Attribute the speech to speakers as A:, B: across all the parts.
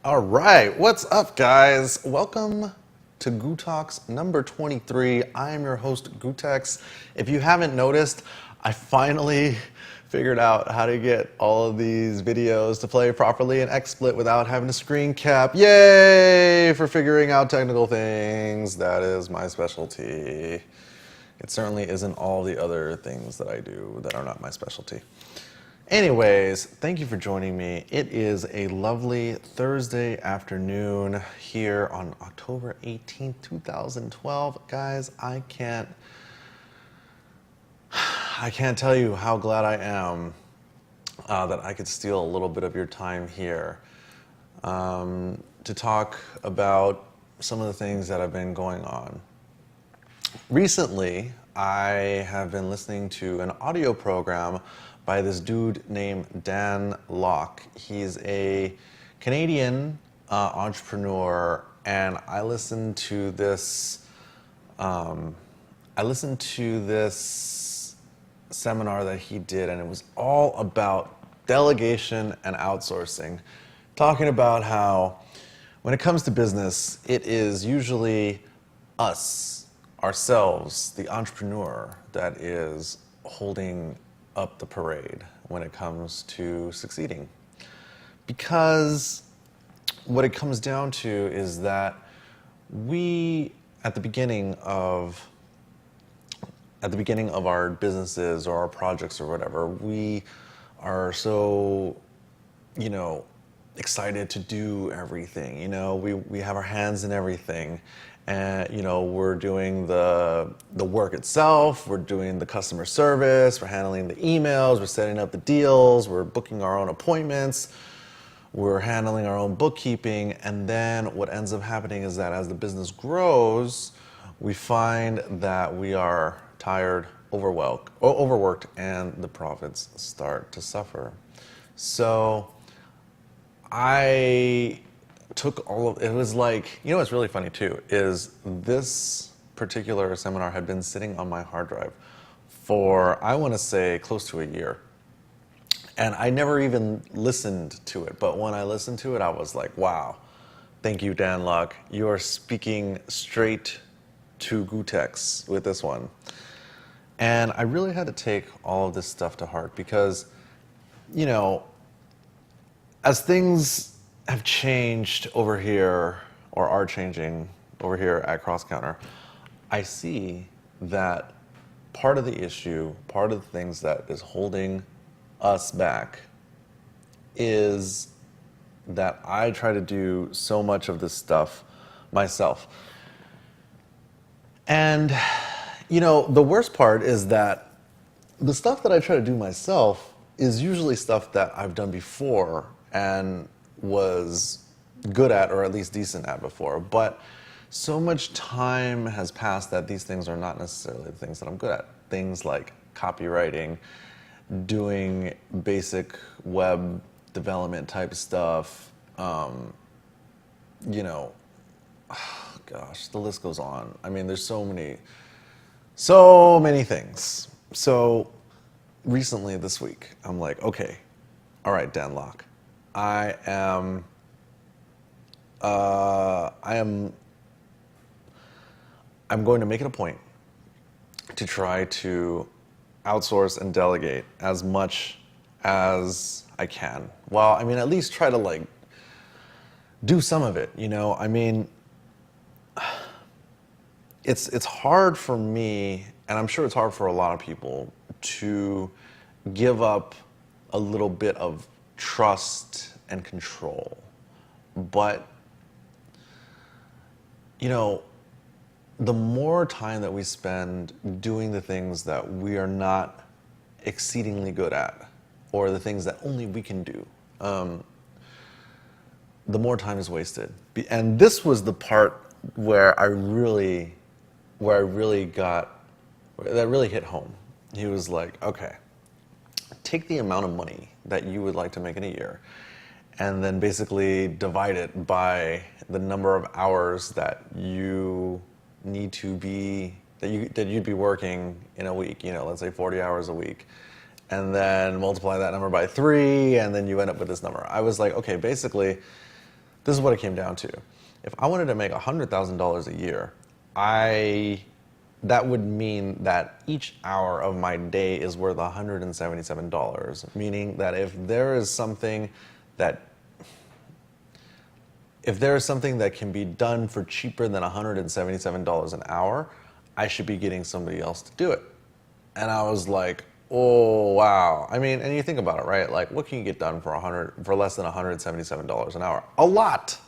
A: All right, what's up, guys? Welcome to gootalks number 23. I am your host, gootecks. If you haven't noticed, I finally figured out how to get all of these videos to play properly in XSplit without having to screen cap. Yay for figuring out technical things. That is my specialty. It certainly isn't all the other things that I do that are not my specialty. Anyways, thank you for joining me. It is a lovely Thursday afternoon here on October 18th, 2012. Guys, I can't tell you how glad I am that I could steal a little bit of your time here to talk about some of the things that have been going on. Recently, I have been listening to an audio program by this dude named Dan Lok. He's a Canadian entrepreneur, and I listened to this seminar that he did, and it was all about delegation and outsourcing, talking about how when it comes to business, it is usually ourselves, the entrepreneur, that is holding up the parade when it comes to succeeding. Because what it comes down to is that we, at the beginning of our businesses or our projects or whatever, we are so, excited to do everything. We have our hands in everything. And, we're doing the work itself, we're doing the customer service, we're handling the emails, we're setting up the deals, we're booking our own appointments, we're handling our own bookkeeping. And then what ends up happening is that as the business grows, we find that we are tired, overworked, and the profits start to suffer. So I took all of it. Was like, what's really funny too is this particular seminar had been sitting on my hard drive for, I want to say, close to a year, and I never even listened to it. But when I listened to it, I was like, wow, thank you, Dan Lok. You are speaking straight to gootecks with this one. And I really had to take all of this stuff to heart because, as things have changed over here, or are changing over here at CrossCounter, I see that part of the issue, part of the things that is holding us back is that I try to do so much of this stuff myself. And, the worst part is that the stuff that I try to do myself is usually stuff that I've done before and was good at, or at least decent at before. But so much time has passed that these things are not necessarily the things that I'm good at. Things like copywriting, doing basic web development type stuff, gosh, the list goes on. I mean, there's so many things. So recently this week, I'm like, okay, all right, Dan Lok, I'm going to make it a point to try to outsource and delegate as much as I can. Well, at least try to do some of it, It's hard for me, and I'm sure it's hard for a lot of people, to give up a little bit of trust and control. But, the more time that we spend doing the things that we are not exceedingly good at, or the things that only we can do, the more time is wasted. And this was the part where that really hit home. He was like, okay, take the amount of money that you would like to make in a year, and then basically divide it by the number of hours that you need to be, that you'd be working in a week, let's say 40 hours a week, and then multiply that number by 3, and then you end up with this number. I was like, okay, basically this is what it came down to. If I wanted to make $100,000 a year, that would mean that each hour of my day is worth $177, meaning that if there is something that can be done for cheaper than $177 an hour, I should be getting somebody else to do it. And I was like, oh, wow. I mean, and you think about it, right? Like, what can you get done for less than $177 an hour? A lot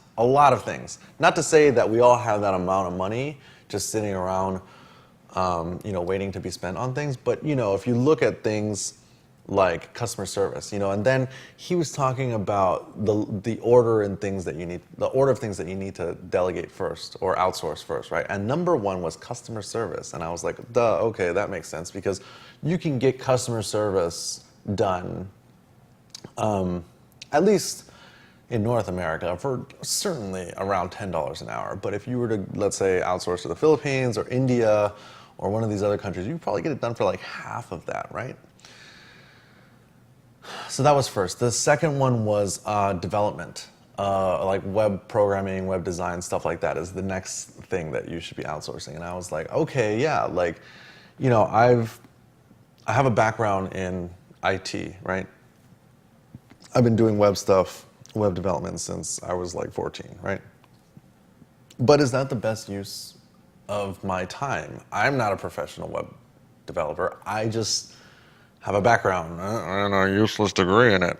A: of things. Not to say that we all have that amount of money just sitting around, waiting to be spent on things. But, if you look at things like customer service, and then he was talking about the order of things that you need to delegate first or outsource first, right? And number one was customer service. And I was like, duh, okay, that makes sense, because you can get customer service done, at least in North America, for certainly around $10 an hour. But if you were to, let's say, outsource to the Philippines or India or one of these other countries, you could probably get it done for like half of that, right? So that was first. The second one was development, like web programming, web design, stuff like that is the next thing that you should be outsourcing. And I was like, okay, yeah, like, I have a background in IT, right? I've been doing web stuff, web development since I was like 14, right? But is that the best use of my time? I'm not a professional web developer. I just have a background and a useless degree in it.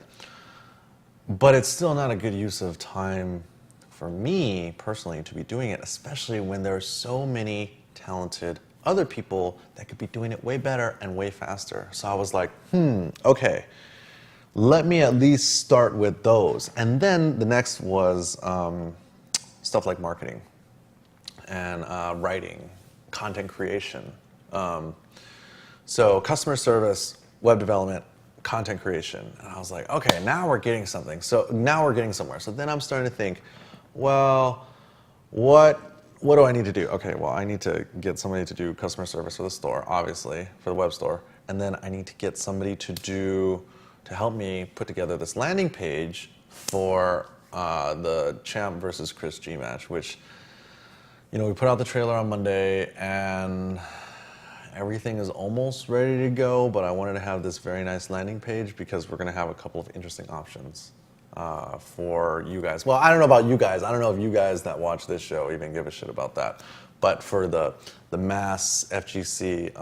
A: But it's still not a good use of time for me personally to be doing it, especially when there are so many talented other people that could be doing it way better and way faster. So I was like, okay, let me at least start with those. And then the next was stuff like marketing and writing, content creation. So customer service, web development, content creation. And I was like, okay, now we're getting something. So now we're getting somewhere. So then I'm starting to think, well, what do I need to do? Okay, well, I need to get somebody to do customer service for the store, obviously, for the web store. And then I need to get somebody to help me put together this landing page for the Champ versus Chris G match, which, we put out the trailer on Monday and everything is almost ready to go, but I wanted to have this very nice landing page because we're going to have a couple of interesting options for you guys. Well, I don't know about you guys. I don't know if you guys that watch this show even give a shit about that. But for the mass FGC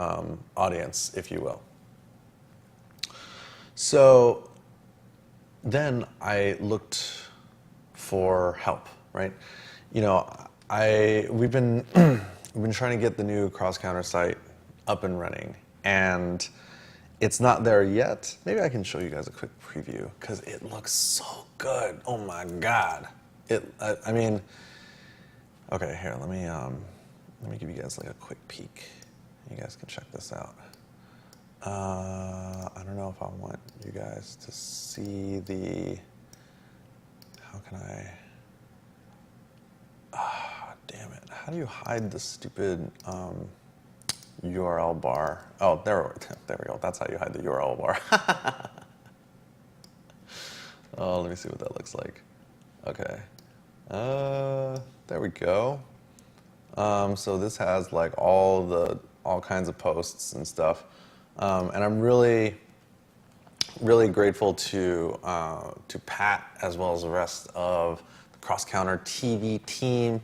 A: audience, if you will. So then I looked for help, right? We've been trying to get the new cross-counter site up and running, and it's not there yet. Maybe I can show you guys a quick preview because it looks so good. Oh my God! I mean, okay, here, let me give you guys like a quick peek. You guys can check this out. I don't know if I want you guys to see the. How can I? Damn it! How do you hide the stupid? URL bar. Oh, there we go. That's how you hide the URL bar. Oh, let me see what that looks like. Okay. There we go. So this has like all kinds of posts and stuff. And I'm really grateful to Pat as well as the rest of the Cross Counter TV team,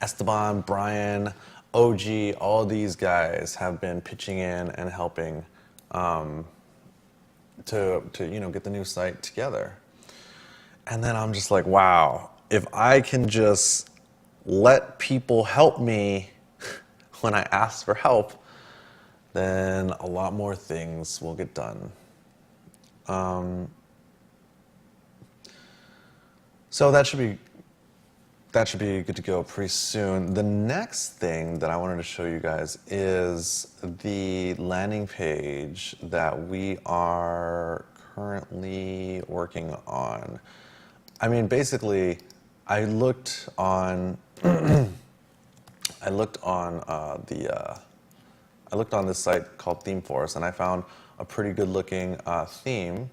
A: Esteban, Brian, OG, all these guys have been pitching in and helping to get the new site together. And then I'm just like, wow, if I can just let people help me when I ask for help, then a lot more things will get done. So that should be good to go pretty soon. The next thing that I wanted to show you guys is the landing page that we are currently working on. I mean, basically, I looked on this site called ThemeForce, and I found a pretty good-looking theme.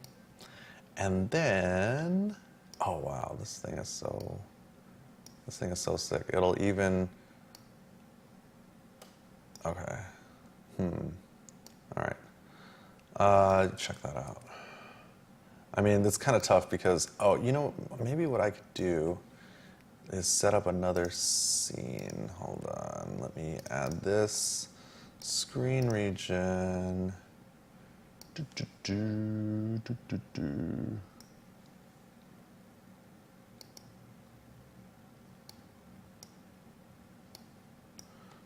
A: And then, oh wow, this thing is so This thing is so sick. It'll even, okay. All right. Check that out. I mean, it's kind of tough because, oh, you know, maybe what I could do is set up another scene. Hold on, let me add this screen region.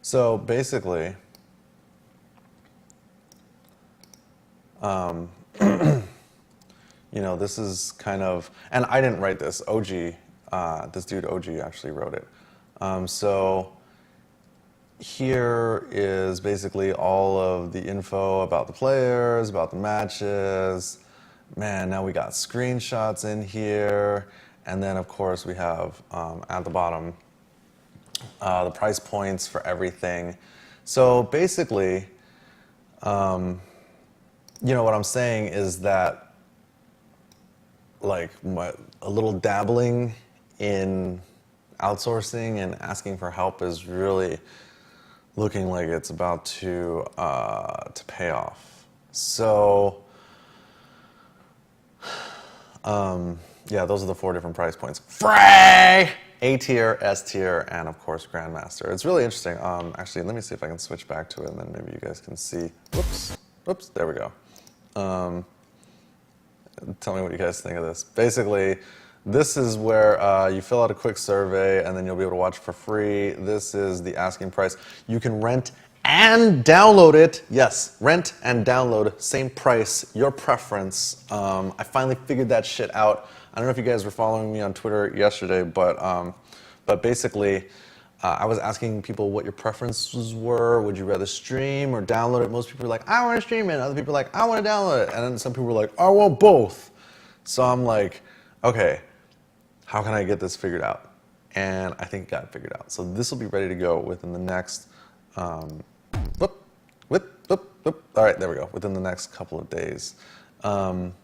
A: So basically, you know, this is kind of, and I didn't write this. OG, this dude OG actually wrote it. So here is basically all of the info about the players, about the matches. Man, now we got screenshots in here. And then, of course, we have at the bottom the price points for everything. So basically, you know, what I'm saying is that like a little dabbling in outsourcing and asking for help is really looking like it's about to pay off. So yeah, those are the 4 different price points. Frey! A tier, S tier, and of course Grandmaster. It's really interesting. Actually, let me see if I can switch back to it, and then maybe you guys can see. Whoops, there we go. Tell me what you guys think of this. Basically, this is where you fill out a quick survey, and then you'll be able to watch it for free. This is the asking price. You can rent and download it. Yes, rent and download, same price, your preference. I finally figured that shit out. I don't know if you guys were following me on Twitter yesterday, but basically, I was asking people what your preferences were. Would you rather stream or download it? Most people were like, I want to stream it. Other people were like, I want to download it. And then some people were like, I want both. So I'm like, okay, how can I get this figured out? And I think it got figured out. So this will be ready to go within the next, all right, there we go, within the next couple of days. And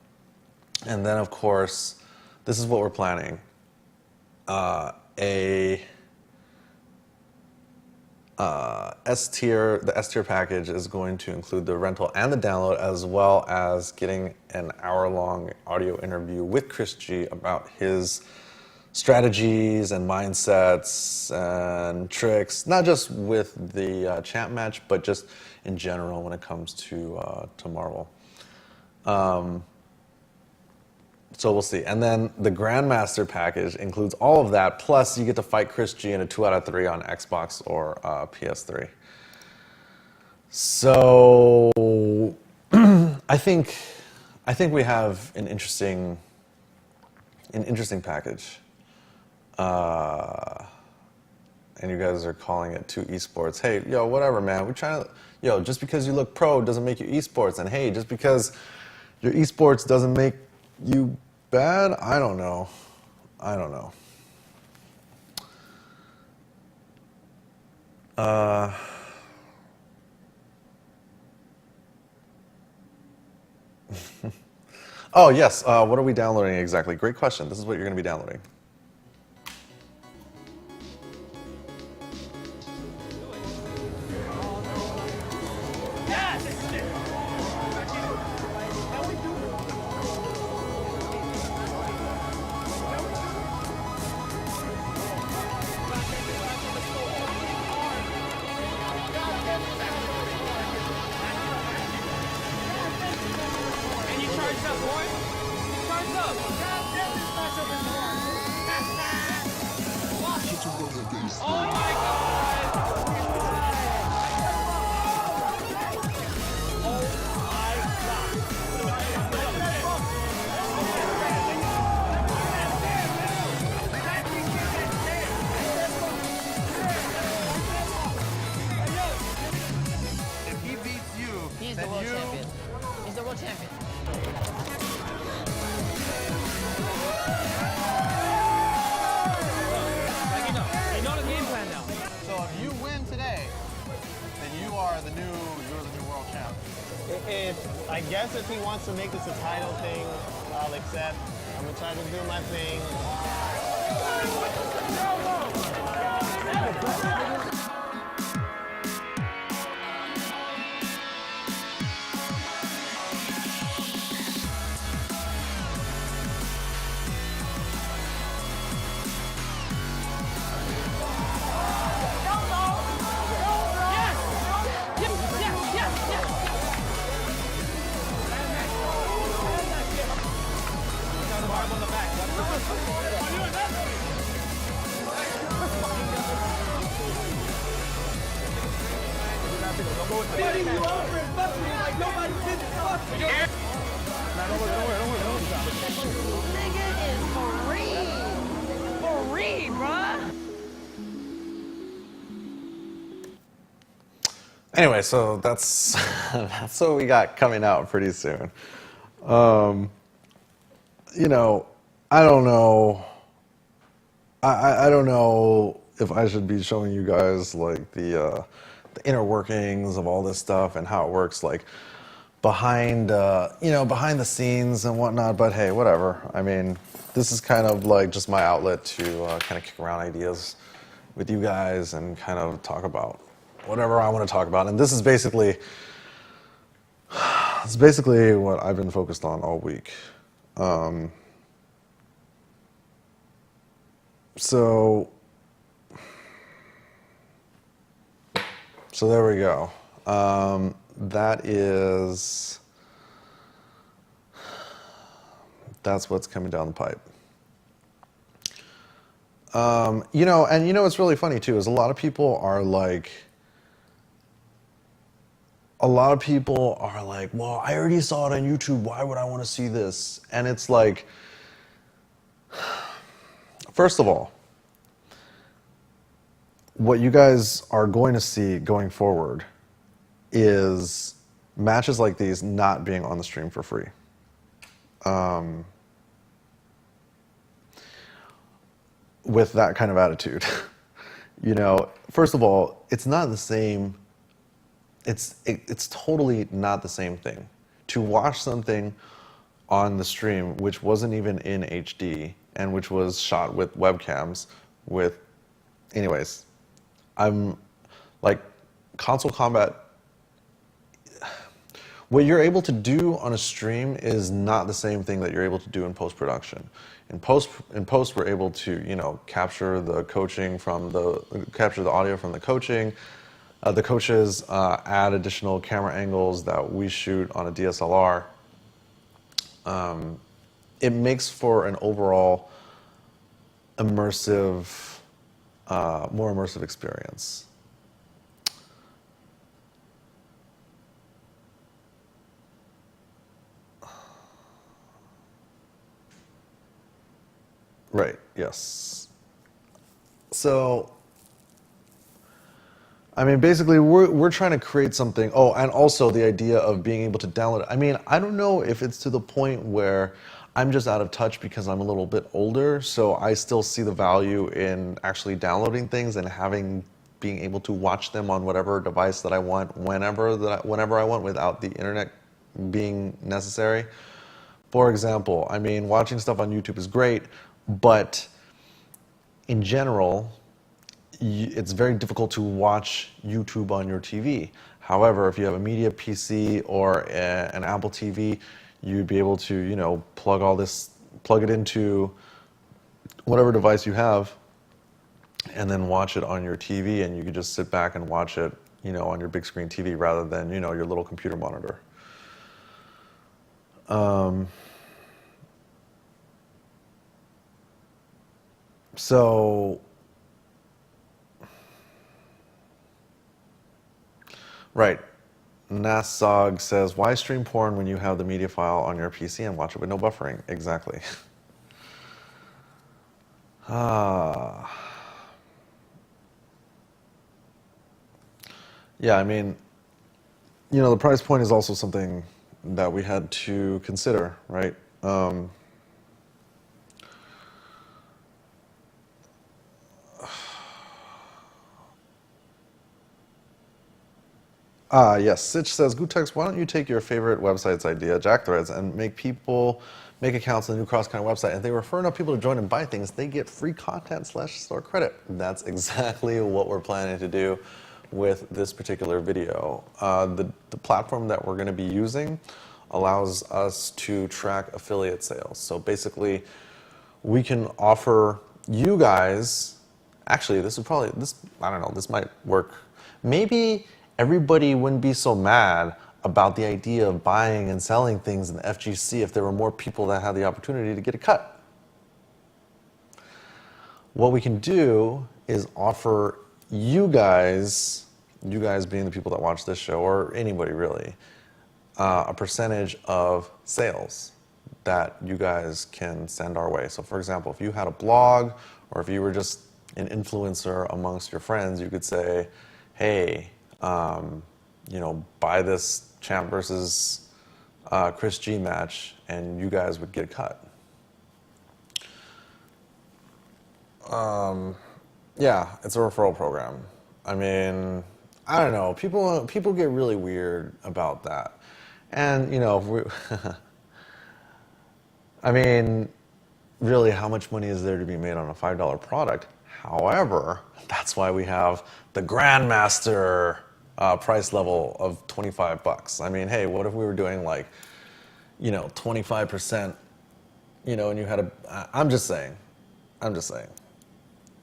A: then, of course, this is what we're planning. The S tier package is going to include the rental and the download, as well as getting an hour-long audio interview with Chris G about his strategies and mindsets and tricks, not just with the champ match, but just in general when it comes to Marvel. So we'll see. And then the Grandmaster package includes all of that, plus you get to fight Chris G in a 2 out of 3 on Xbox or PS3. So I think we have an interesting package. And you guys are calling it 2 esports. Hey, yo, whatever, man. We're trying to, yo, just because you look pro doesn't make you esports. And hey, just because your esports doesn't make you bad? I don't know. Oh, yes. What are we downloading exactly? Great question. This is what you're going to be downloading.
B: I guess if he wants to make this a title thing, I'll accept. I'm gonna try to do my thing.
C: Nigga is free, bruh.
A: Anyway, so that's that's what we got coming out pretty soon. You know, I don't know. I don't know if I should be showing you guys like the inner workings of all this stuff and how it works, like behind behind the scenes and whatnot. But hey, whatever. I mean, this is kind of like just my outlet to kind of kick around ideas with you guys and kind of talk about whatever I want to talk about. And this is basically what I've been focused on all week. So there we go. That's what's coming down the pipe. What's really funny too is a lot of people are like, well, I already saw it on YouTube. Why would I want to see this? And it's like, first of all, what you guys are going to see going forward is matches like these not being on the stream for free. With that kind of attitude. First of all, it's not the same. It's totally not the same thing. To watch something on the stream which wasn't even in HD and which was shot with webcams anyways, I'm like console combat. What you're able to do on a stream is not the same thing that you're able to do in post-production. In post, we're able to, capture the audio from the coaching. The coaches add additional camera angles that we shoot on a DSLR. It makes for an overall more immersive experience. Right, yes. So, I mean, basically, we're trying to create something. Oh, and also the idea of being able to download it. I mean, I don't know if it's to the point where I'm just out of touch because I'm a little bit older, so I still see the value in actually downloading things and being able to watch them on whatever device that I want, whenever I want, without the internet being necessary. For example, I mean, watching stuff on YouTube is great, but in general, it's very difficult to watch YouTube on your TV. However, if you have a media PC or an Apple TV, you'd be able to, plug it into whatever device you have, and then watch it on your TV, and you could just sit back and watch it, on your big screen TV rather than, your little computer monitor. So, right. Nassog says, why stream porn when you have the media file on your PC and watch it with no buffering? Exactly. Yeah, I mean, the price point is also something that we had to consider, right? Yes, Sitch says, gootalks, why don't you take your favorite website's idea, Jackthreads, and make accounts in the new cross-kind website, and if they refer enough people to join and buy things, they get free content / store credit. That's exactly what we're planning to do with this particular video. The platform that we're going to be using allows us to track affiliate sales. So basically, we can offer you guys, actually, this might work. Maybe everybody wouldn't be so mad about the idea of buying and selling things in the FGC if there were more people that had the opportunity to get a cut. What we can do is offer you guys you guys being the people that watch this show, or anybody really, a percentage of sales that you guys can send our way. So for example, if you had a blog or if you were just an influencer amongst your friends, you could say, hey, buy this Champ versus Chris G match, and you guys would get a cut. Yeah, it's a referral program. I mean, I don't know. People get really weird about that. And, if we, I mean, really, how much money is there to be made on a $5 product? However, that's why we have the Grandmaster price level of $25. I mean, hey, what if we were doing 25%, and you had I'm just saying.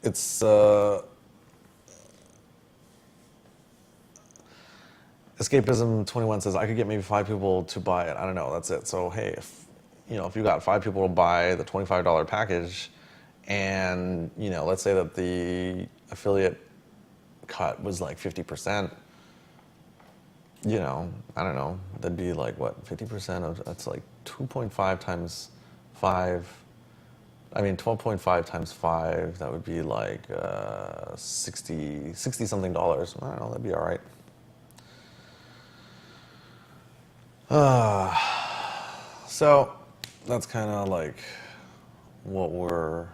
A: It's, Escapism 21 says, I could get maybe 5 people to buy it. I don't know, that's it. So, hey, if you got 5 people to buy the $25 package, and, let's say that the affiliate cut was like 50%, I don't know, that'd be like, what, 50% of, that's like 2.5 times 5, 12.5 times 5, that would be like 60 something dollars. I don't know, that'd be all right. So that's kind of like what we're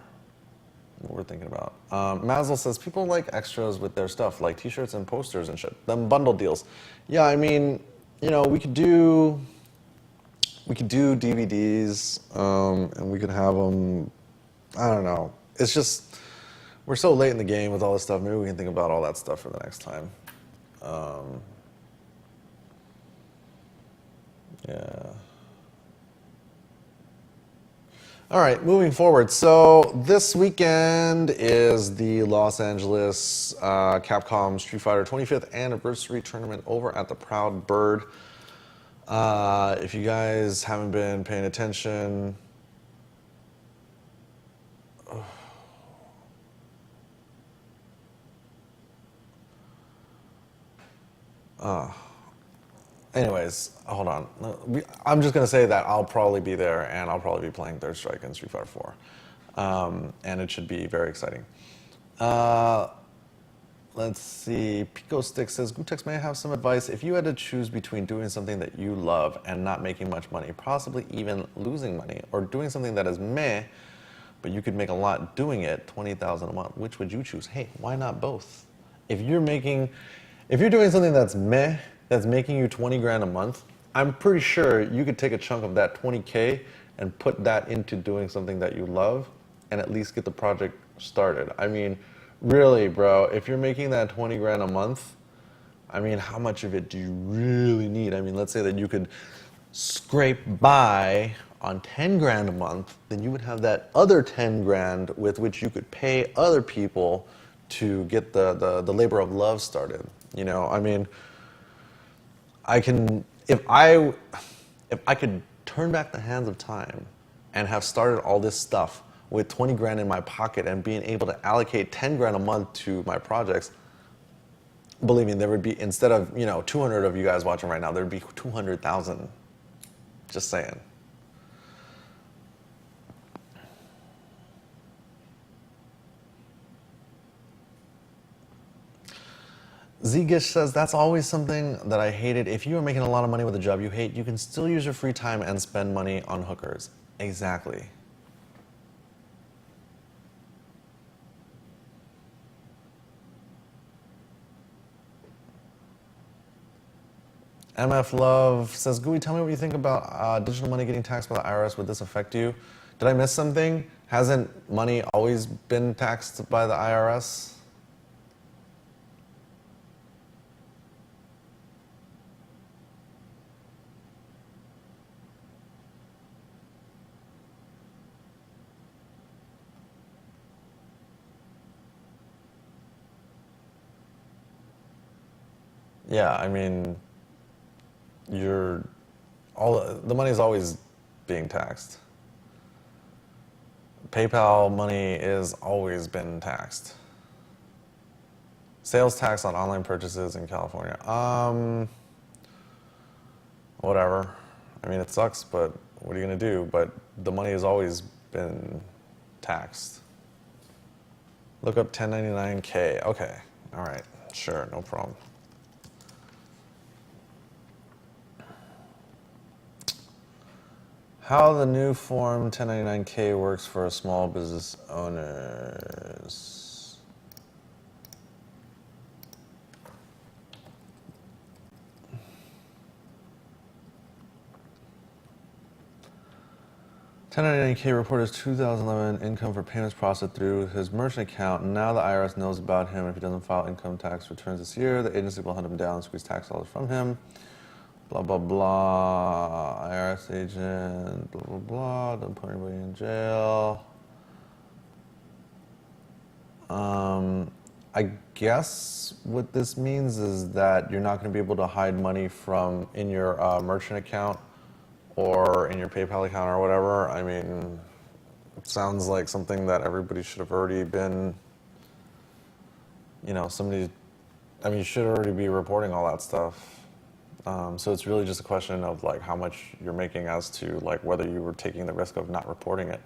A: thinking about. Mazel says people like extras with their stuff, like t-shirts and posters and shit. Them bundle deals. Yeah, I mean, we could do DVDs, and we could have them. I don't know. It's just we're so late in the game with all this stuff. Maybe we can think about all that stuff for the next time. Yeah. All right, moving forward. So this weekend is the Los Angeles Capcom Street Fighter 25th anniversary tournament over at the Proud Bird. If you guys haven't been paying attention, anyways, hold on. I'm just going to say that I'll probably be there, and I'll probably be playing Third Strike and Street Fighter 4. And it should be very exciting. Let's see. Pico Stick says, Gootecks, may I have some advice? If you had to choose between doing something that you love and not making much money, possibly even losing money, or doing something that is meh, but you could make a lot doing it, $20,000 a month, which would you choose? Hey, why not both? If you're doing something that's meh, that's making you 20 grand a month, I'm pretty sure you could take a chunk of that 20K and put that into doing something that you love and at least get the project started. I mean, really, bro, if you're making that 20 grand a month, I mean, how much of it do you really need? I mean, let's say that you could scrape by on 10 grand a month, then you would have that other 10 grand with which you could pay other people to get the labor of love started. I mean, if I could turn back the hands of time and have started all this stuff with 20 grand in my pocket and being able to allocate 10 grand a month to my projects, believe me, there would be, instead of 200 of you guys watching right now, there'd be 200,000. Just saying. Zigish says, that's always something that I hated. If you are making a lot of money with a job you hate, you can still use your free time and spend money on hookers. Exactly. MF Love says, Gooey, tell me what you think about digital money getting taxed by the IRS. Would this affect you? Did I miss something? Hasn't money always been taxed by the IRS? Yeah, I mean, the money is always being taxed. PayPal money is always been taxed. Sales tax on online purchases in California. Whatever. I mean, it sucks, but what are you gonna do? But the money has always been taxed. Look up 1099K. Okay. All right. Sure. No problem. How the new form 1099K works for small business owners. 1099K reported his 2011 income for payments processed through his merchant account. Now the IRS knows about him. If he doesn't file income tax returns this year, the agency will hunt him down and squeeze tax dollars from him. Blah, blah, blah. IRS agent, blah, blah, blah. Don't put anybody in jail. I guess what this means is that you're not going to be able to hide money from in your merchant account or in your PayPal account or whatever. I mean, it sounds like something that everybody should have already been, you know, you should already be reporting all that stuff. So it's really just a question of like how much you're making as to like whether you were taking the risk of not reporting it.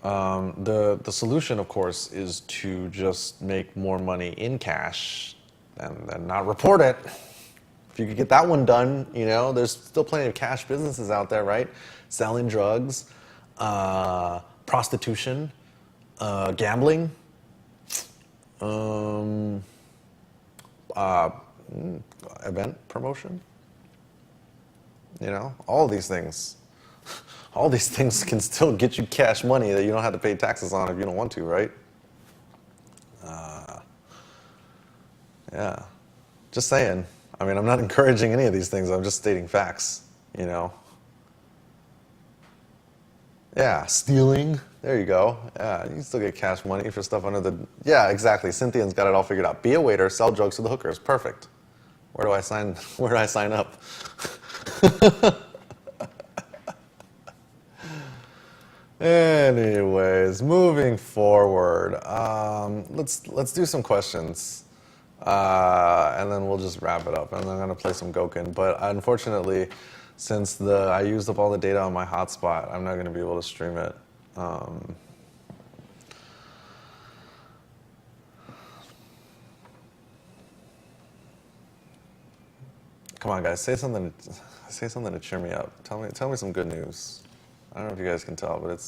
A: The solution, of course, is to just make more money in cash and then not report it. If you could get that one done, you know, there's still plenty of cash businesses out there, right? Selling drugs, prostitution, gambling, event promotion. You know, all these things. All these things can still get you cash money that you don't have to pay taxes on if you don't want to, right? Yeah, just saying. I mean, I'm not encouraging any of these things. I'm just stating facts, you know. Yeah, stealing. There you go. Yeah, you can still get cash money for stuff under the... Yeah, exactly. Cynthia's got it all figured out. Be a waiter, sell drugs to the hookers. Perfect. Where do I sign up? Anyways, moving forward, let's do some questions, and then we'll just wrap it up. And I'm gonna play some Gokin, but unfortunately, since I used up all the data on my hotspot, I'm not gonna be able to stream it. Come on, guys, say something to cheer me up. Tell me some good news. I don't know if you guys can tell, but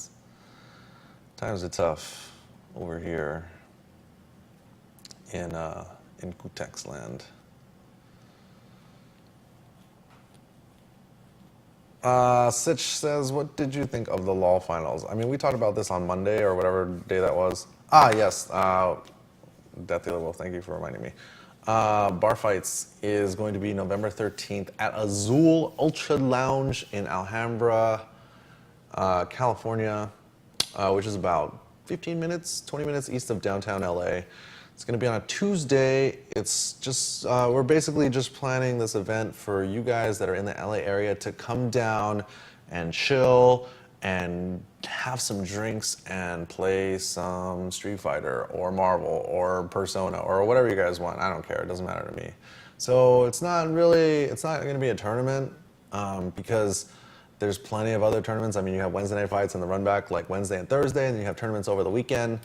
A: times are tough over here in gootex land. Sitch says, what did you think of the LOL finals? I mean, we talked about this on Monday or whatever day that was. Yes. Deathy Little, thank you for reminding me. Bar Fights is going to be November 13th at Azul Ultra Lounge in Alhambra, California, which is about 20 minutes east of downtown LA. It's going to be on a Tuesday. It's just, we're basically just planning this event for you guys that are in the LA area to come down and chill and have some drinks and play some Street Fighter or Marvel or Persona or whatever you guys want. I don't care. It doesn't matter to me. So it's not going to be a tournament because there's plenty of other tournaments. I mean, you have Wednesday night fights and the run back like Wednesday and Thursday, and then you have tournaments over the weekend.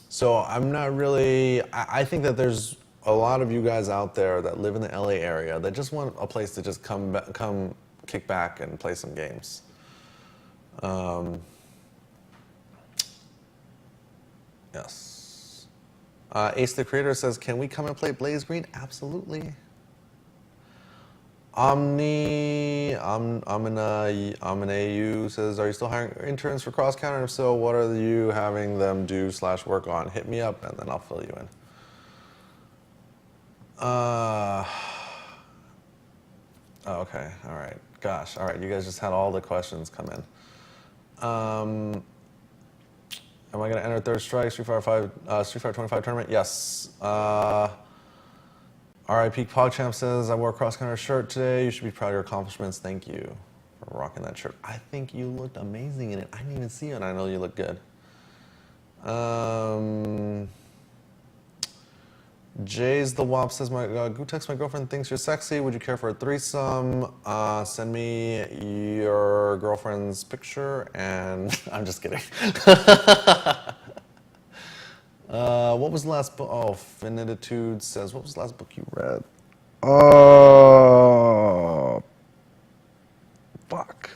A: So I'm not really, I think that there's a lot of you guys out there that live in the LA area that just want a place to just come kick back and play some games. Yes. Ace the Creator says, can we come and play Blaze Green? Absolutely. Aminayu says, are you still hiring interns for cross counter? And if so, what are you having them do / work on? Hit me up and then I'll fill you in. Oh, okay, all right. Gosh, all right, you guys just had all the questions come in. Am I gonna enter Third Strike, Street Fighter 25 tournament? Yes. RIP PogChamp says, I wore a cross-country shirt today. You should be proud of your accomplishments. Thank you for rocking that shirt. I think you looked amazing in it. I didn't even see you, and I know you look good. Jay's the Wop says, my Gootecks, my girlfriend thinks you're sexy. Would you care for a threesome? Send me your girlfriend's picture, and I'm just kidding. What was the last book? Oh, Finitude says, what was the last book you read? Oh, fuck.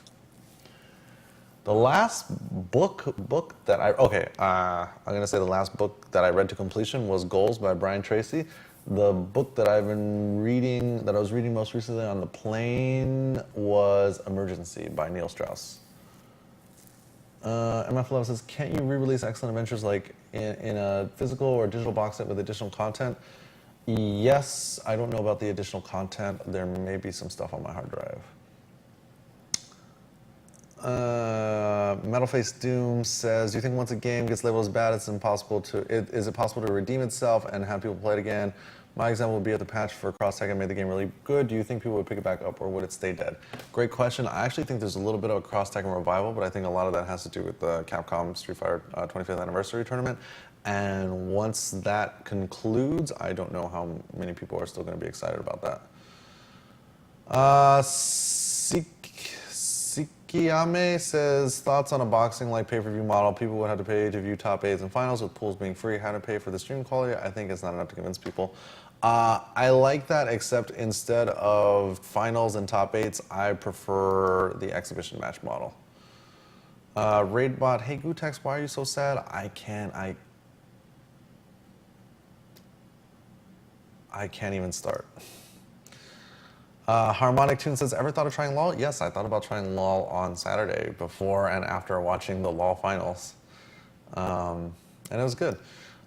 A: The last book that I'm gonna say the last book that I read to completion was Goals by Brian Tracy. The book that I've been reading, that I was reading most recently on the plane, was Emergency by Neil Strauss. MF Love says, can't you re-release Excellent Adventures like in a physical or digital box set with additional content? Yes, I don't know about the additional content. There may be some stuff on my hard drive. Metalface Doom says, do you think once a game gets labeled as bad, is it possible to redeem itself and have people play it again? My example would be if the patch for cross-tagging made the game really good. Do you think people would pick it back up, or would it stay dead? Great question. I actually think there's a little bit of a cross-tagging revival, but I think a lot of that has to do with the Capcom Street Fighter 25th Anniversary Tournament. And once that concludes, I don't know how many people are still going to be excited about that. Kiyame says, thoughts on a boxing like pay-per-view model. People would have to pay to view top 8s and finals with pools being free. How to pay for the stream quality? I think it's not enough to convince people. I like that, except instead of finals and top 8s, I prefer the exhibition match model. Raidbot, hey Gootecks, why are you so sad? I can't even start. Harmonic Tune says, ever thought of trying LOL? Yes, I thought about trying LOL on Saturday before and after watching the LOL finals. And it was good.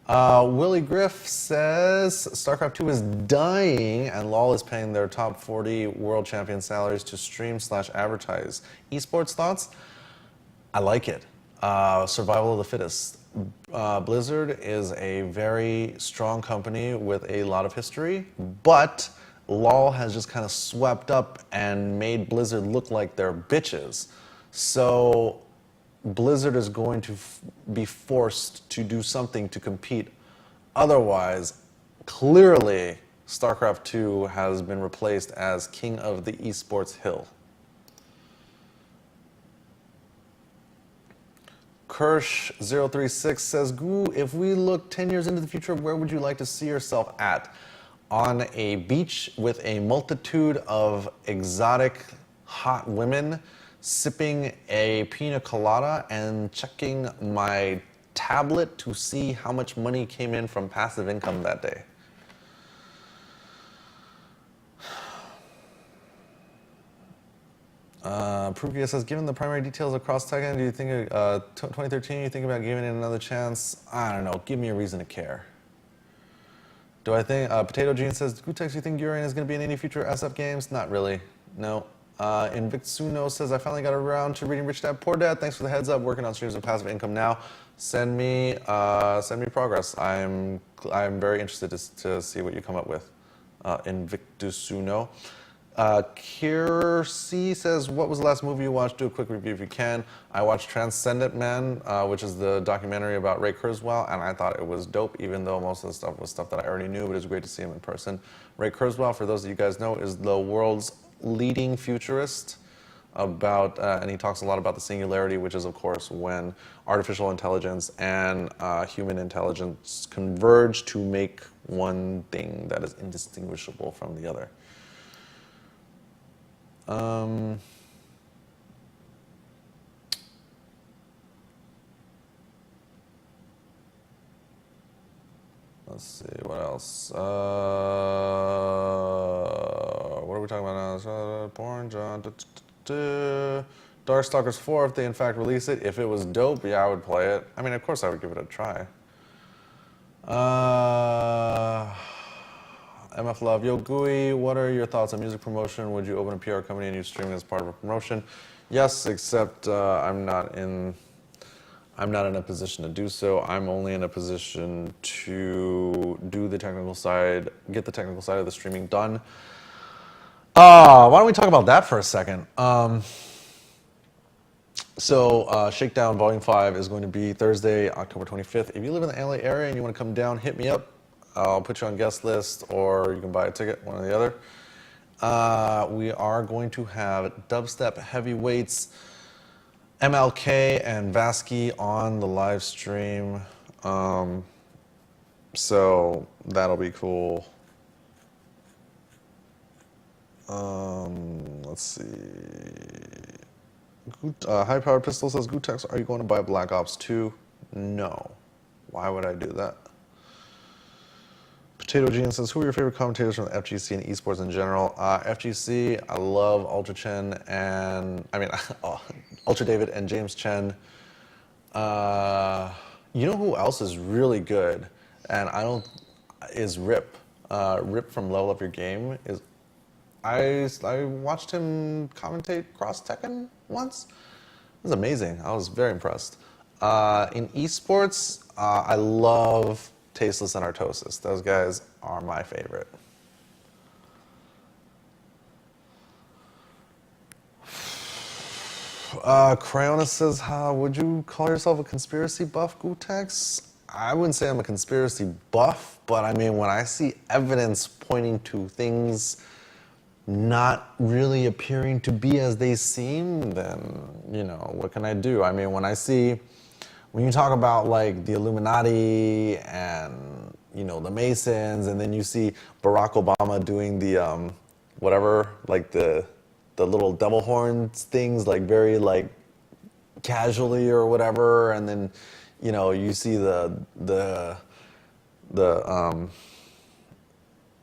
A: Willie Griff says, StarCraft 2 is dying and LOL is paying their top 40 world champion salaries to stream/advertise. Esports thoughts? I like it. Survival of the fittest. Blizzard is a very strong company with a lot of history, but LOL has just kind of swept up and made Blizzard look like they're bitches. So Blizzard is going to be forced to do something to compete. Otherwise, clearly, StarCraft 2 has been replaced as king of the esports hill. Kirsch036 says, Goo, if we look 10 years into the future, where would you like to see yourself at? On a beach with a multitude of exotic, hot women, sipping a pina colada and checking my tablet to see how much money came in from passive income that day. Prukia says, given the primary details of cross-tagging, do you think 2013, you think about giving it another chance? I don't know, give me a reason to care. Do I think, Potato Gene says, Gootecks, you think Urian is going to be in any future SF games? Not really, no. Invictsuno says, I finally got around to reading Rich Dad Poor Dad. Thanks for the heads up, working on streams of passive income now. Send me progress. I'm very interested to see what you come up with. Invictusuno. Kirsi says, what was the last movie you watched? Do a quick review if you can. I watched Transcendent Man, which is the documentary about Ray Kurzweil, and I thought it was dope, even though most of the stuff was stuff that I already knew, but it was great to see him in person. Ray Kurzweil, for those of you guys know, is the world's leading futurist and he talks a lot about the singularity, which is, of course, when artificial intelligence and human intelligence converge to make one thing that is indistinguishable from the other. Let's see, what else? What are we talking about now? Porn, John. Darkstalkers 4, if they in fact release it. If it was dope, yeah, I would play it. I mean, of course I would give it a try. MF Love, yo Gooey, what are your thoughts on music promotion? Would you open a PR company and use streaming as part of a promotion? Yes, except I'm not in a position to do so. I'm only in a position to do the technical side, get the technical side of the streaming done. Why don't we talk about that for a second? So Shakedown Volume 5 is going to be Thursday, October 25th. If you live in the LA area and you want to come down, hit me up. I'll put you on guest list, or you can buy a ticket, one or the other. We are going to have dubstep heavyweights MLK and Vasky on the live stream. So that'll be cool. Let's see. High Powered Pistol says, gootecks, are you going to buy Black Ops 2? No. Why would I do that? Potato Gene says, who are your favorite commentators from the FGC and esports in general? FGC, I love Ultra Chen and, Ultra David and James Chen. You know who else is really good? And is Rip. Rip from Level Up Your Game is, I watched him commentate Cross Tekken once. It was amazing. I was very impressed. In esports, I love Tasteless and Artosis. Those guys are my favorite. Cryona says, would you call yourself a conspiracy buff, Gootecks? I wouldn't say I'm a conspiracy buff, but I mean, when I see evidence pointing to things not really appearing to be as they seem, then, you know, what can I do? I mean, when you talk about like the Illuminati and, you know, the Masons, and then you see Barack Obama doing the, whatever, like the little devil horns things, like very like casually or whatever, and then, you know, you see the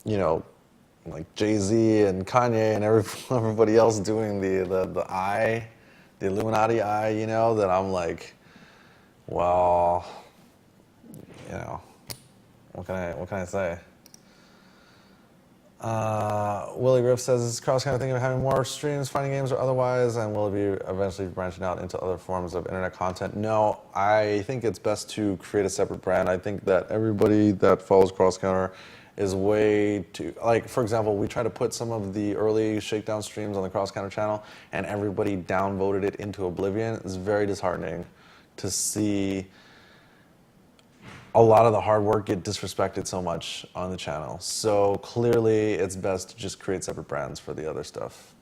A: you know, like Jay-Z and Kanye and everybody else doing the eye, the Illuminati eye, you know, that I'm like, well, you know, what can I say? Willie Riff says, is Cross kind of thinking of having more streams, finding games or otherwise, and will it be eventually branching out into other forms of internet content? No, I think it's best to create a separate brand. I think that everybody that follows Cross Counter is way too, like, for example, we try to put some of the early Shakedown streams on the Cross Counter channel, and everybody downvoted it into oblivion. It's very disheartening to see a lot of the hard work get disrespected so much on the channel. So clearly it's best to just create separate brands for the other stuff.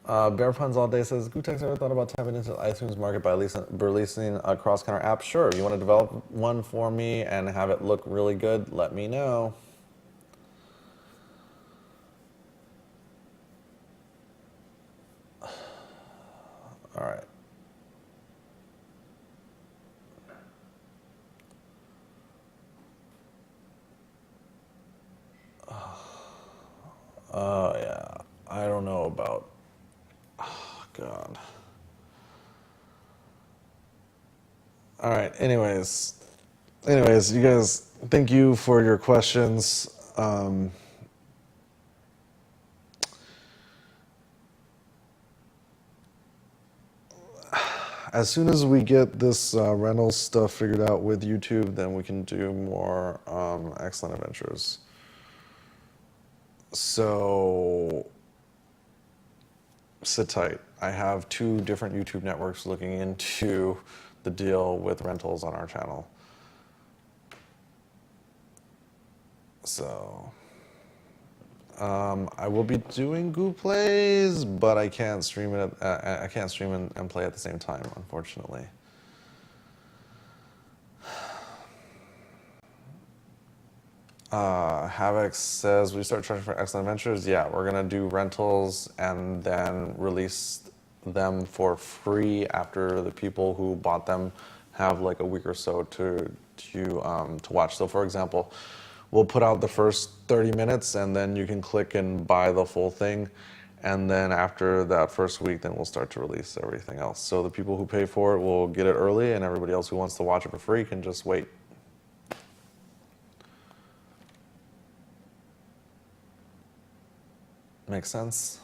A: Bear Puns All Day says, Gootecks ever thought about tapping into the iTunes market by releasing a cross-counter app? Sure, if you want to develop one for me and have it look really good, let me know. All right. Yeah, I don't know about, oh, God. All right, anyways, you guys, thank you for your questions. As soon as we get this rental stuff figured out with YouTube, then we can do more Excellent Adventures. So sit tight. I have 2 different YouTube networks looking into the deal with rentals on our channel. So I will be doing Goo Plays, but I can't stream it. I can't stream and play at the same time, unfortunately. Havoc says, we start charging for Excellent Adventures. Yeah, we're gonna do rentals and then release them for free after the people who bought them have like a week or so to watch. So for example, we'll put out the first 30 minutes and then you can click and buy the full thing. And then after that first week, then we'll start to release everything else. So the people who pay for it will get it early, and everybody else who wants to watch it for free can just wait. Makes sense?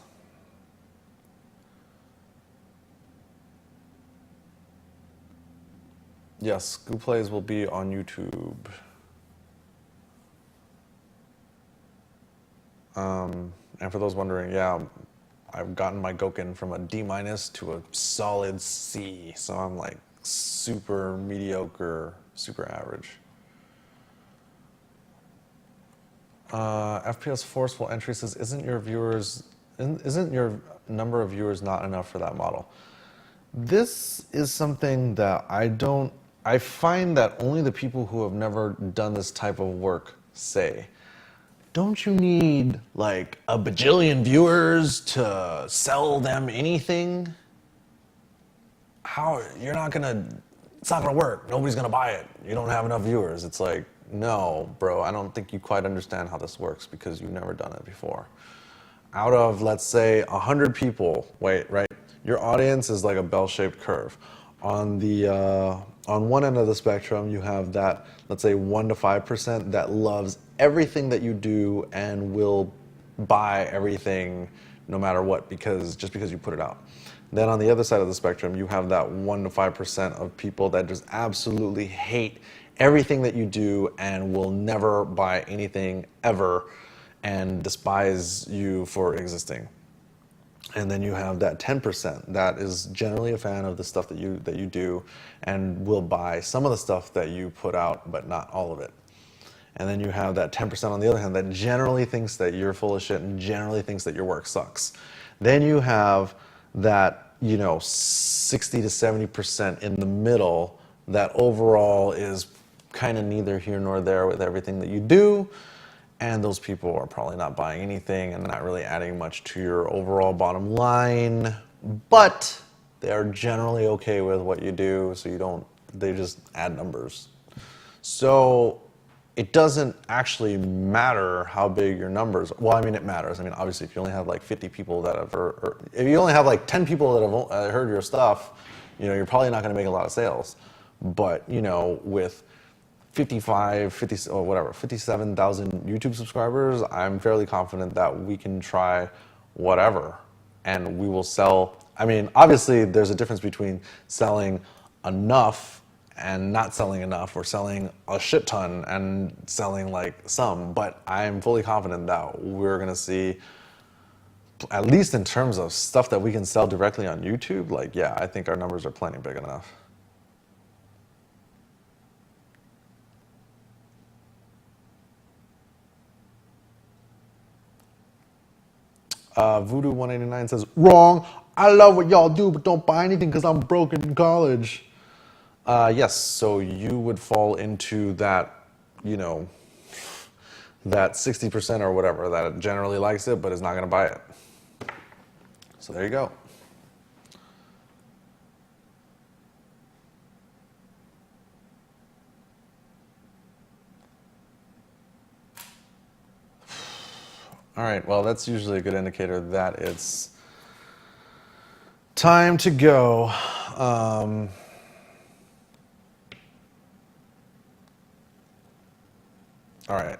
A: Yes, Goo Plays will be on YouTube. And for those wondering, yeah, I've gotten my Goken from a D- to a solid C. So I'm like super mediocre, super average. FPS forceful entry says, isn't your number of viewers not enough for that model? This is something that I find that only the people who have never done this type of work say. Don't you need like a bajillion viewers to sell them anything? It's not gonna work. Nobody's gonna buy it. You don't have enough viewers. It's like, no, bro, I don't think you quite understand how this works because you've never done it before. Out of, let's say, 100 people, right? Your audience is like a bell-shaped curve. On one end of the spectrum, you have that, let's say, 1 to 5% that loves everything that you do and will buy everything no matter what just because you put it out. Then on the other side of the spectrum, you have that 1 to 5% of people that just absolutely hate everything that you do and will never buy anything ever and despise you for existing. And then you have that 10% that is generally a fan of the stuff that you do and will buy some of the stuff that you put out, but not all of it. And then you have that 10% on the other hand that generally thinks that you're full of shit and generally thinks that your work sucks. Then you have that, 60 to 70% in the middle that overall is kind of neither here nor there with everything that you do. And those people are probably not buying anything and not really adding much to your overall bottom line, but they are generally okay with what you do, so they just add numbers. So it doesn't actually matter how big your numbers are. Well, I mean, it matters. I mean, obviously, if you only have like 50 people that have, or if you only have like 10 people that have heard your stuff, you're probably not going to make a lot of sales. But, with 57,000 YouTube subscribers, I'm fairly confident that we can try whatever and we will sell. I mean, obviously there's a difference between selling enough and not selling enough, or selling a shit ton and selling like some, but I'm fully confident that we're gonna see, at least in terms of stuff that we can sell directly on YouTube, like, yeah, I think our numbers are plenty big enough. Voodoo189 says, wrong. I love what y'all do, but don't buy anything because I'm broke in college. Yes, so you would fall into that, that 60% or whatever that generally likes it but is not going to buy it. So there you go. All right, well, that's usually a good indicator that it's time to go. All right.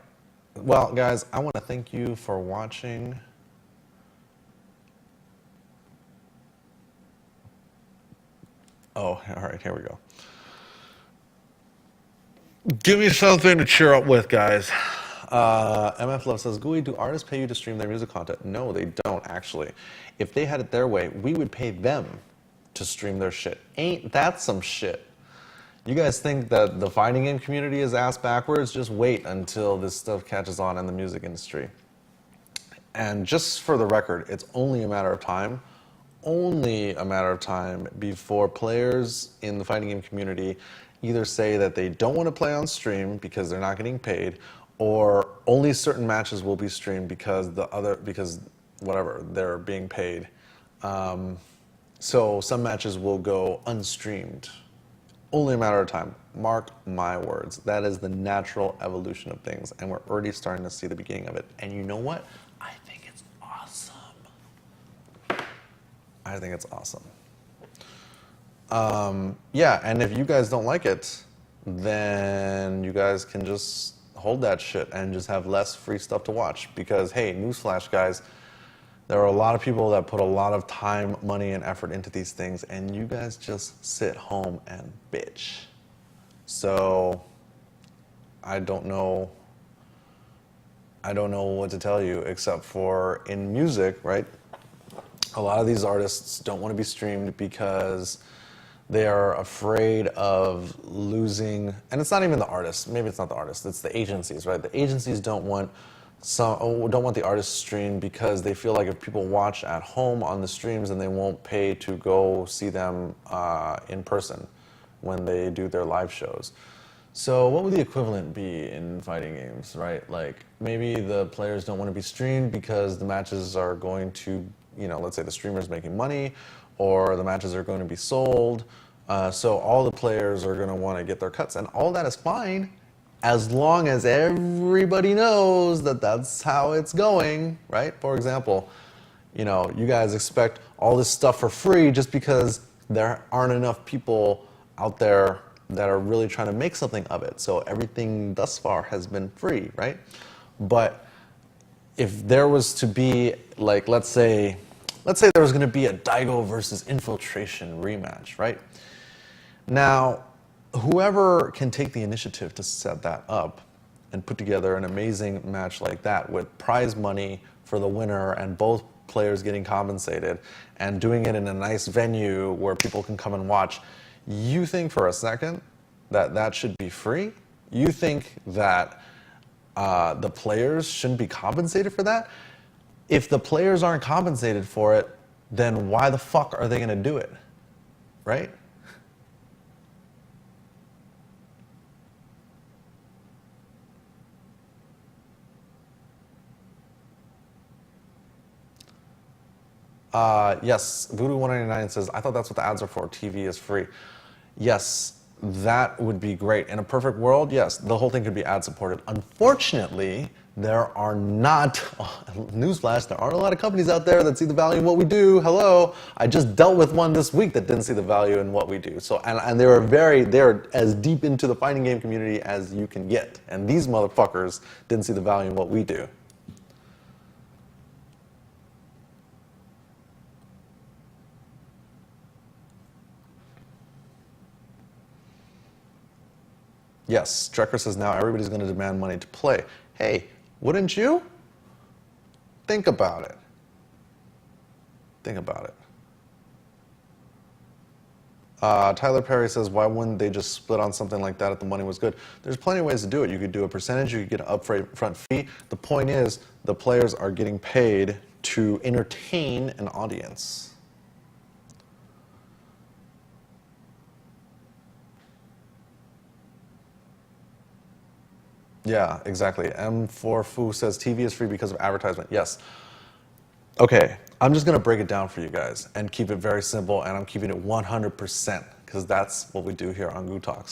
A: Well, guys, I want to thank you for watching. Oh, all right, here we go. Give me something to cheer up with, guys. MF Love says, Gooey, do artists pay you to stream their music content? No, they don't, actually. If they had it their way, we would pay them to stream their shit. Ain't that some shit? You guys think that the fighting game community is ass backwards? Just wait until this stuff catches on in the music industry. And just for the record, it's only a matter of time before players in the fighting game community either say that they don't want to play on stream because they're not getting paid, or only certain matches will be streamed because whatever, they're being paid. So some matches will go unstreamed. Only a matter of time. Mark my words. That is the natural evolution of things, and we're already starting to see the beginning of it. And you know what? I think it's awesome. I think it's awesome. Yeah, and if you guys don't like it, then you guys can just hold that shit and just have less free stuff to watch. Because, hey, newsflash, guys, there are a lot of people that put a lot of time, money, and effort into these things, and you guys just sit home and bitch. So, I don't know I don't know what to tell you except for in music, right? A lot of these artists don't want to be streamed because they are afraid of losing, and it's not even the artists. Maybe it's not the artists. It's the agencies, right? The agencies don't want the artists streamed because they feel like if people watch at home on the streams, then they won't pay to go see them in person when they do their live shows. So what would the equivalent be in fighting games, right? Like maybe the players don't want to be streamed because the matches are going to, let's say the streamer's making money, or the matches are going to be sold. So all the players are going to want to get their cuts, and all that is fine as long as everybody knows that that's how it's going, right? For example, you guys expect all this stuff for free just because there aren't enough people out there that are really trying to make something of it. So everything thus far has been free, right? But if there was to be, like, let's say there was going to be a Daigo versus Infiltration rematch, right? Now, whoever can take the initiative to set that up and put together an amazing match like that with prize money for the winner and both players getting compensated and doing it in a nice venue where people can come and watch, you think for a second that that should be free? You think that the players shouldn't be compensated for that? If the players aren't compensated for it, then why the fuck are they going to do it, right? Yes, Voodoo199 says, I thought that's what the ads are for. TV is free. Yes, that would be great. In a perfect world, yes, the whole thing could be ad supported. Unfortunately, there are not, newsflash, there aren't a lot of companies out there that see the value in what we do. Hello, I just dealt with one this week that didn't see the value in what we do. So, and they're as deep into the fighting game community as you can get. And these motherfuckers didn't see the value in what we do. Yes, Strecker says now everybody's going to demand money to play. Hey, wouldn't you? Think about it. Think about it. Tyler Perry says, why wouldn't they just split on something like that if the money was good? There's plenty of ways to do it. You could do a percentage, you could get an upfront fee. The point is, the players are getting paid to entertain an audience. Yeah, exactly. M4Fu says TV is free because of advertisement. Yes. Okay, I'm just going to break it down for you guys and keep it very simple, and I'm keeping it 100% because that's what we do here on gootalks.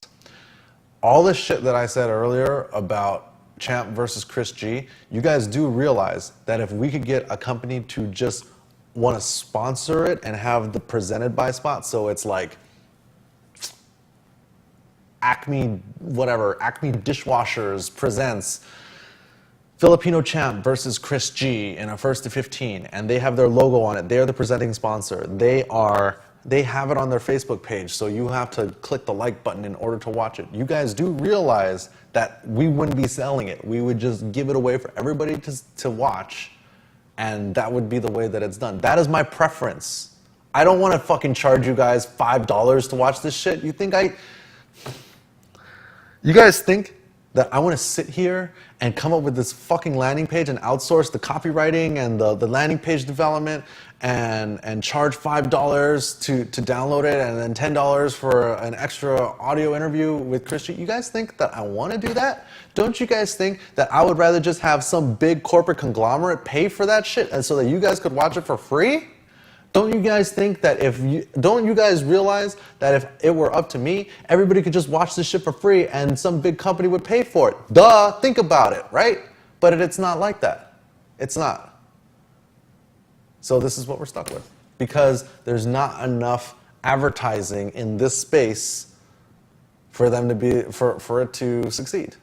A: All this shit that I said earlier about Champ versus Chris G, you guys do realize that if we could get a company to just want to sponsor it and have the presented by spot, so it's like Acme Dishwashers presents Filipino Champ versus Chris G in a 1st to 15, and they have their logo on it. They're the presenting sponsor. They have it on their Facebook page, so you have to click the like button in order to watch it. You guys do realize that we wouldn't be selling it. We would just give it away for everybody to watch, and that would be the way that it's done. That is my preference. I don't want to fucking charge you guys $5 to watch this shit. You guys think that I want to sit here and come up with this fucking landing page and outsource the copywriting and the landing page development and charge $5 to download it and then $10 for an extra audio interview with Christian? You guys think that I want to do that? Don't you guys think that I would rather just have some big corporate conglomerate pay for that shit and so that you guys could watch it for free? Don't you guys think that don't you guys realize that if it were up to me, everybody could just watch this shit for free and some big company would pay for it? Duh, think about it, right? But it's not like that. It's not. So this is what we're stuck with because there's not enough advertising in this space for them to be, for it to succeed.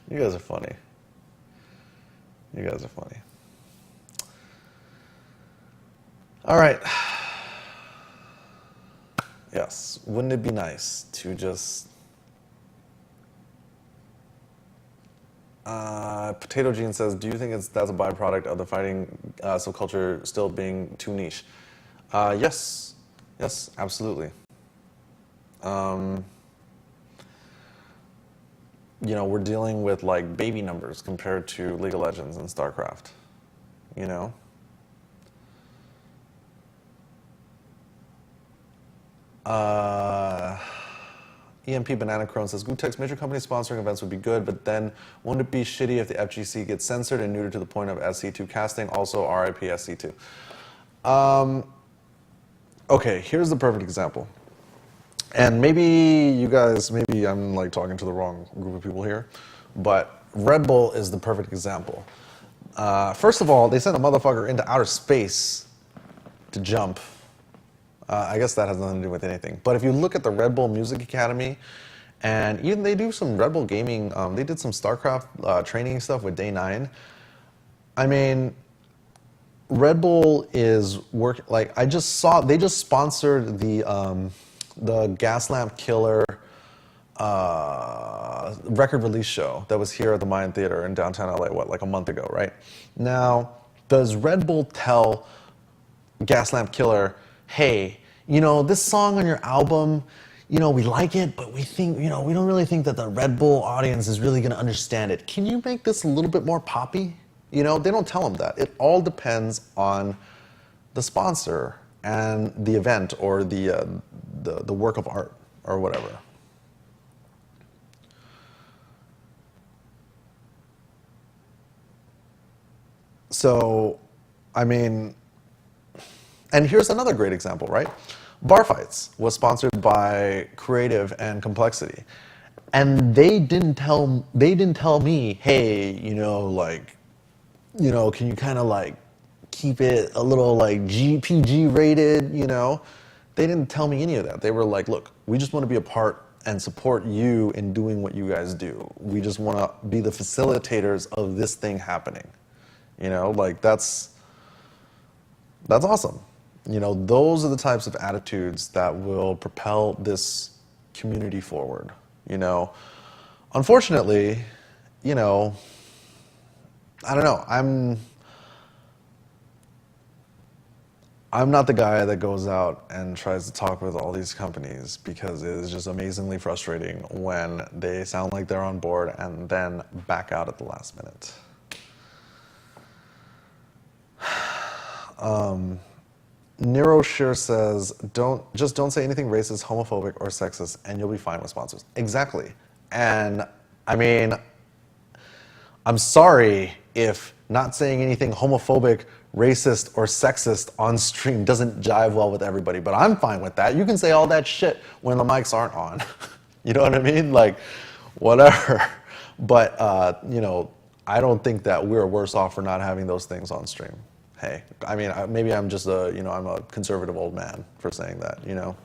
A: You guys are funny. You guys are funny. All right. Yes. Wouldn't it be nice to just... Potato Gene says, do you think that's a byproduct of the fighting subculture still being too niche? Yes. Yes, absolutely. You know, we're dealing with like baby numbers compared to League of Legends and StarCraft, you know? EMP Banana Crone says, Gootecks, major companies sponsoring events would be good, but then won't it be shitty if the FGC gets censored and neutered to the point of SC2 casting? Also, RIP SC2. Okay, here's the perfect example. And maybe you guys, maybe I'm like talking to the wrong group of people here, but Red Bull is the perfect example. First of all, they sent a motherfucker into outer space to jump. I guess that has nothing to do with anything. But if you look at the Red Bull Music Academy, and even they do some Red Bull gaming, they did some StarCraft training stuff with Day 9. I mean, Red Bull is like, I just saw, they just sponsored the Gaslamp Killer record release show that was here at the Mayan Theater in downtown LA, what, like a month ago, right? Now, does Red Bull tell Gaslamp Killer, hey, you know, this song on your album, you know, we like it, but we think, you know, we don't really think that the Red Bull audience is really gonna understand it. Can you make this a little bit more poppy? You know, they don't tell them that. It all depends on the sponsor and the event or the work of art or whatever. So, I mean, and here's another great example, right? Bar Fights was sponsored by Creative and Complexity. And they didn't tell me, hey, you know, like, you know, can you kind of like keep it a little like PG rated, you know? They didn't tell me any of that. They were like, look, we just want to be a part and support you in doing what you guys do. We just want to be the facilitators of this thing happening. You know, like that's awesome. You know, those are the types of attitudes that will propel this community forward. You know, unfortunately, you know, I don't know. I'm not the guy that goes out and tries to talk with all these companies because it is just amazingly frustrating when they sound like they're on board and then back out at the last minute. Nero Shear says, don't say anything racist, homophobic, or sexist, and you'll be fine with sponsors. Exactly. And I mean, I'm sorry if not saying anything homophobic, racist, or sexist on stream doesn't jive well with everybody, but I'm fine with that. You can say all that shit when the mics aren't on. You know what I mean? Like, whatever. But, you know, I don't think that we're worse off for not having those things on stream. Hey, I mean, maybe I'm just you know, I'm a conservative old man for saying that, you know.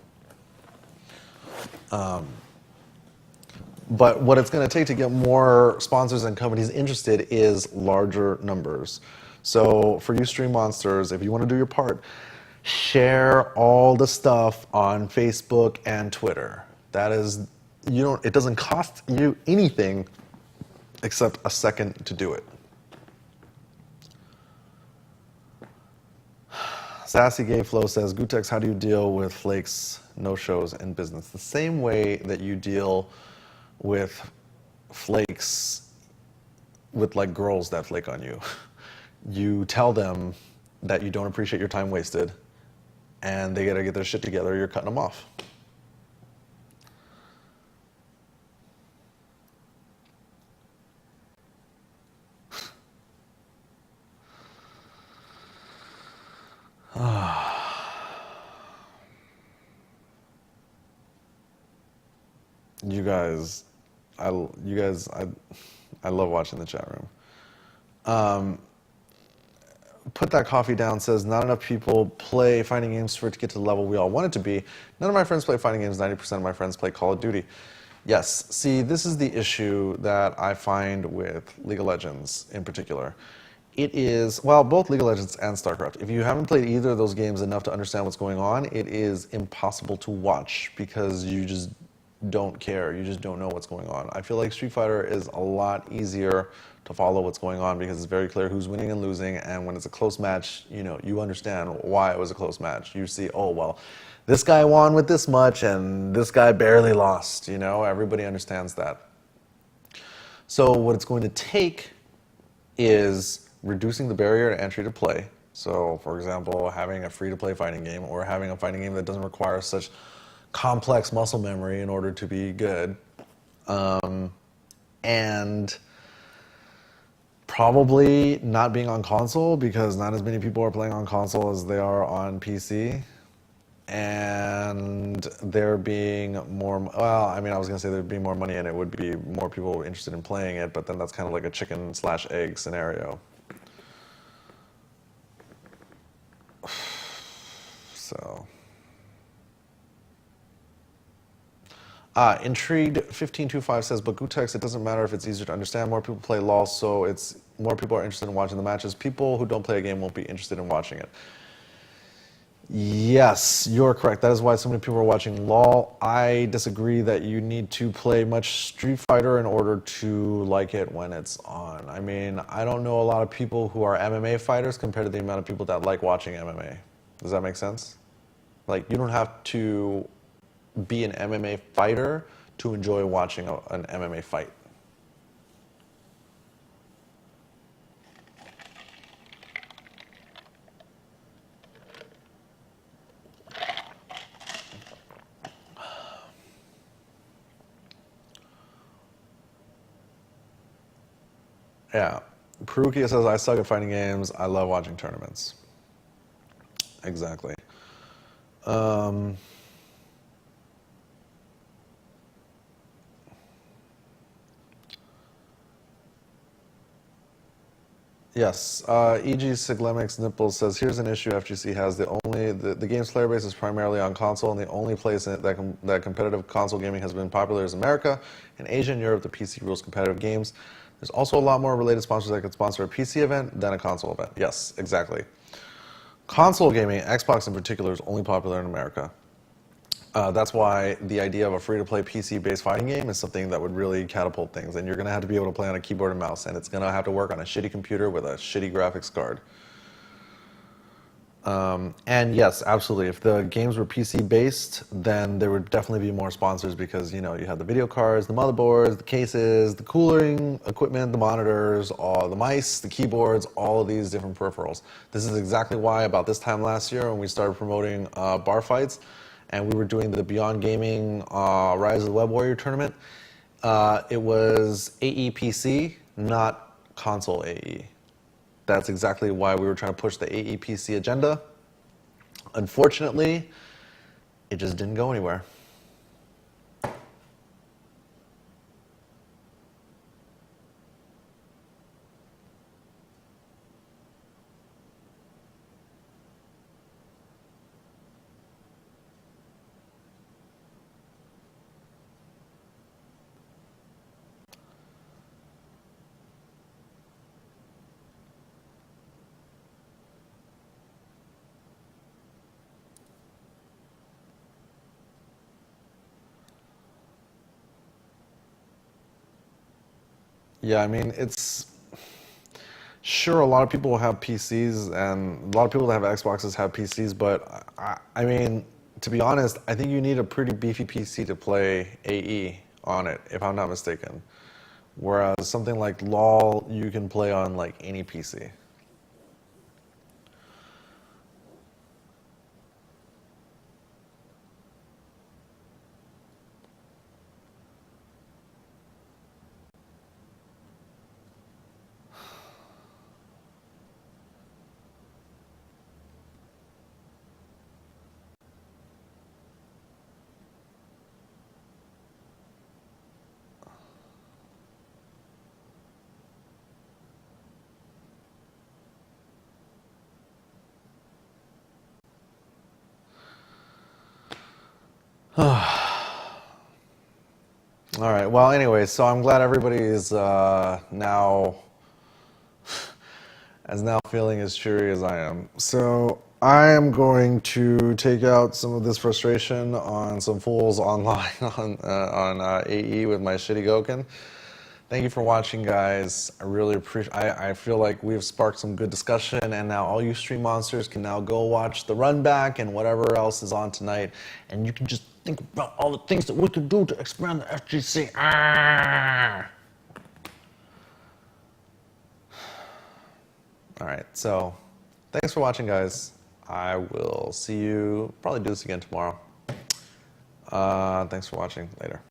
A: But what it's going to take to get more sponsors and companies interested is larger numbers. So for you stream monsters, if you want to do your part, share all the stuff on Facebook and Twitter. That is, it doesn't cost you anything except a second to do it. Sassy Gay Flow says, Gootecks, how do you deal with flakes, no-shows in business? The same way that you deal with flakes with like girls that flake on you. You tell them that you don't appreciate your time wasted and they gotta get their shit together, you're cutting them off. You guys, I love watching the chat room. Put That Coffee Down says, not enough people play fighting games for it to get to the level we all want it to be. None of my friends play fighting games, 90% of my friends play Call of Duty. Yes, see, this is the issue that I find with League of Legends in particular, It is, well, both League of Legends and StarCraft. If you haven't played either of those games enough to understand what's going on, it is impossible to watch because you just don't care. You just don't know what's going on. I feel like Street Fighter is a lot easier to follow what's going on because it's very clear who's winning and losing, and when it's a close match, you know, you understand why it was a close match. You see, oh, well, this guy won with this much and this guy barely lost, you know? Everybody understands that. So what it's going to take is reducing the barrier to entry to play. So, for example, having a free-to-play fighting game or having a fighting game that doesn't require such complex muscle memory in order to be good. And probably not being on console because not as many people are playing on console as they are on PC. And there being more, well, I mean, I was going to say there'd be more money and it would be more people interested in playing it, but then that's kind of like a chicken/egg scenario. So. Intrigued 1525 says, but gootecks, it doesn't matter if it's easier to understand. More people play LOL, so it's more people are interested in watching the matches. People who don't play a game won't be interested in watching it. Yes, you're correct. That is why so many people are watching LOL. I disagree that you need to play much Street Fighter in order to like it when it's on. I mean, I don't know a lot of people who are MMA fighters compared to the amount of people that like watching MMA. Does that make sense? Like, you don't have to be an MMA fighter to enjoy watching an MMA fight. Yeah. Perukia says, I suck at fighting games. I love watching tournaments. Exactly. Yes, E.G. Siglemix Nipples says, here's an issue FGC has. The game's player base is primarily on console, and the only place that competitive console gaming has been popular is America. In Asia and Europe, the PC rules competitive games. There's also a lot more related sponsors that could sponsor a PC event than a console event. Yes, exactly. Console gaming, Xbox in particular, is only popular in America. That's why the idea of a free-to-play PC-based fighting game is something that would really catapult things. And you're going to have to be able to play on a keyboard and mouse, and it's going to have to work on a shitty computer with a shitty graphics card. And yes, absolutely. If the games were PC-based, then there would definitely be more sponsors because, you know, you have the video cards, the motherboards, the cases, the cooling equipment, the monitors, all the mice, the keyboards, all of these different peripherals. This is exactly why about this time last year when we started promoting bar fights, and we were doing the Beyond Gaming Rise of the Web Warrior tournament. It was AEPC, not console AE. That's exactly why we were trying to push the AEPC agenda. Unfortunately, it just didn't go anywhere. Yeah, I mean, it's sure a lot of people have PCs and a lot of people that have Xboxes have PCs, but I mean, to be honest, I think you need a pretty beefy PC to play AE on it, if I'm not mistaken. Whereas something like LOL, you can play on like any PC. All right. Well, anyway, so I'm glad everybody is now is now feeling as cheery as I am. So I am going to take out some of this frustration on some fools online on AE with my shitty Goken. Thank you for watching, guys. I really appreciate. I feel like we've sparked some good discussion, and now all you stream monsters can now go watch the run back and whatever else is on tonight, and you can just think about all the things that we could do to expand the FGC. All right, so thanks for watching, guys. I will see you. Probably do this again tomorrow. Thanks for watching. Later.